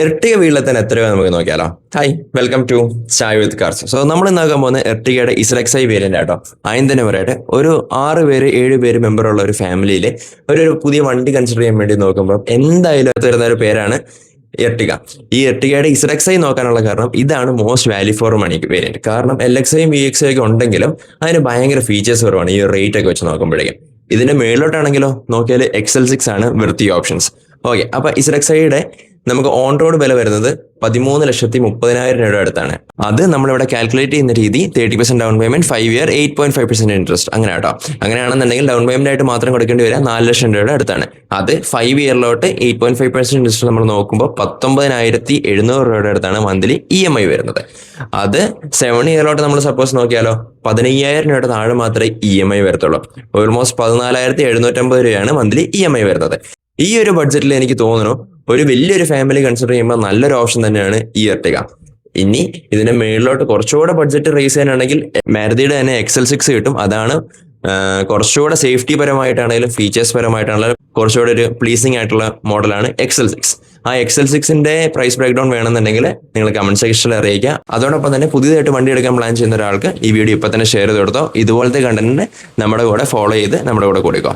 Ertiga വീട്ടിലെ തന്നെ എത്ര രൂപ നമുക്ക് നോക്കിയാലോ. Hi, welcome to chai with cars. So നമ്മൾ ഇന്നാക്കാൻ പോകുന്ന എർട്ടികയുടെ ഇസലക്സൈ വേരിയന്റ് ആട്ടോ. ആദ്യം തന്നെ പറയട്ടെ, ഒരു 6 പേര് 7 പേര് മെമ്പർ ഉള്ള ഒരു ഫാമിലിയിൽ ഒരു പുതിയ വണ്ടി കൺസിഡർ ചെയ്യാൻ വേണ്ടി നോക്കുമ്പോൾ എന്തായാലും വരുന്ന ഒരു പേരാണ് എർട്ടിക. ഈ എർട്ടികയുടെ ഇസലക്സൈ നോക്കാനുള്ള കാരണം ഇതാണ് most value for money variant. കാരണം LXIയും VXI ഒക്കെ ഉണ്ടെങ്കിലും അതിന് ഭയങ്കര ഫീച്ചേഴ്സ് കുറവാണ് ഈ റേറ്റ് ഒക്കെ വെച്ച് നോക്കുമ്പോഴേക്കും. ഇതിന്റെ മേളിലോട്ടാണെങ്കിലോ നോക്കിയാൽ XL6 ആണ് വൃത്തി ഓപ്ഷൻസ്. ഓക്കെ, അപ്പൊ ഇസലക്സൈയുടെ നമുക്ക് ഓൺ റോഡ് വില വരുന്നത് 13,30,000 രൂപ അടുത്താണ്. അത് നമ്മളിവിടെ കാൽക്കുലേറ്റ് ചെയ്യുന്ന രീതി 30% ഡൗൺ പേയ്മെന്റ്, 5 year 8.5% ഇൻട്രസ്റ്റ്, അങ്ങനെ കേട്ടോ. അങ്ങനെയാണെന്നുണ്ടെങ്കിൽ ഡൗൺ പേയ്മെന്റ് ആയിട്ട് മാത്രം കൊടുക്കേണ്ടി വരിക 4 ലക്ഷം രൂപയുടെ അടുത്താണ്. അത് 5 ഇയറിലോട്ട് 8.5% ഇൻട്രസ്റ്റ് നമ്മൾ നോക്കുമ്പോൾ 19,700 രൂപയുടെ അടുത്താണ് മന്ത്ലി EMI വരുന്നത്. അത് 7 ഇയറിലോട്ട് നമ്മൾ സപ്പോസ് നോക്കിയാലോ 15,000 രൂപയുടെ താഴെ മാത്രമേ EMI വരത്തുള്ളൂ. ഓൾമോസ്റ്റ് 14,750 രൂപയാണ് മന്ത്ലി EMI വരുന്നത്. ഈ ഒരു ബഡ്ജറ്റിൽ എനിക്ക് തോന്നുന്നു ഒരു വലിയൊരു ഫാമിലി കൺസിഡർ ചെയ്യുമ്പോൾ നല്ലൊരു ഓപ്ഷൻ തന്നെയാണ് ഈ എർട്ടിക. ഇനി ഇതിന്റെ മേളിലോട്ട് കുറച്ചുകൂടെ ബഡ്ജറ്റ് റേസ് ചെയ്യാനാണെങ്കിൽ മാരുതിയുടെ തന്നെ XL6 കിട്ടും. അതാണ് കുറച്ചുകൂടെ സേഫ്റ്റി പരമായിട്ടാണെങ്കിലും ഫീച്ചേഴ്സ് പരമായിട്ടാണെങ്കിലും കുറച്ചുകൂടെ ഒരു പ്ലീസിംഗ് ആയിട്ടുള്ള മോഡലാണ് XL6. ആ XL6ന്റെ പ്രൈസ് ബ്രേക്ക് ഡൗൺ വേണമെന്നുണ്ടെങ്കിൽ നിങ്ങൾ കമന്റ് സെക്ഷനിൽ അറിയിക്കുക. അതോടൊപ്പം തന്നെ പുതിയതായിട്ട് വണ്ടി എടുക്കാൻ പ്ലാൻ ചെയ്യുന്ന ഒരാൾക്ക് ഈ വീഡിയോ ഇപ്പൊ തന്നെ ഷെയർ ചെയ്ത് കൊടുത്തോ. ഇതുപോലത്തെ കണ്ടന്റ് നമ്മുടെ കൂടെ ഫോളോ ചെയ്ത് നമ്മുടെ കൂടെ കൊടുക്കുക.